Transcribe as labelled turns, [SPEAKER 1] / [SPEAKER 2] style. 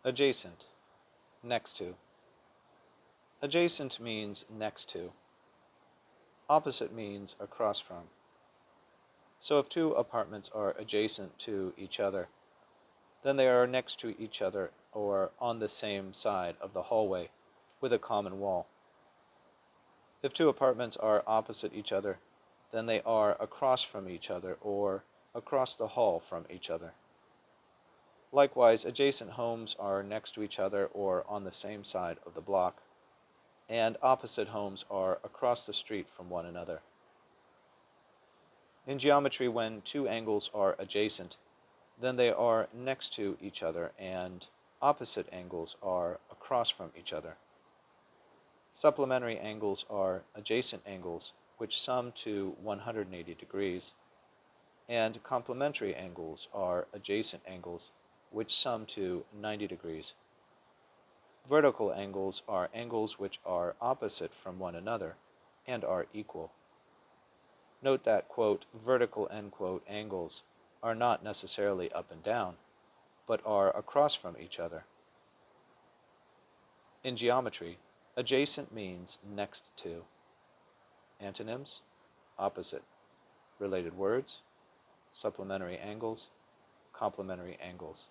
[SPEAKER 1] Adjacent, next to. Adjacent means next to. Opposite means across from. So if two apartments are adjacent to each other, then they are next to each other or on the same side of the hallway with a common wall. If two apartments are opposite each other, then they are across from each other or across the hall from each other. Likewise, adjacent homes are next to each other or on the same side of the block, and opposite homes are across the street from one another. In geometry, when two angles are adjacent, then they are next to each other and opposite angles are across from each other. Supplementary angles are adjacent angles which sum to 180 degrees, and complementary angles are adjacent angles which sum to 90 degrees. Vertical angles are angles which are opposite from one another and are equal. Note that, quote, vertical, end quote, angles are not necessarily up and down, but are across from each other. In geometry, adjacent means next to. Antonyms, opposite. Related words, supplementary angles, complementary angles.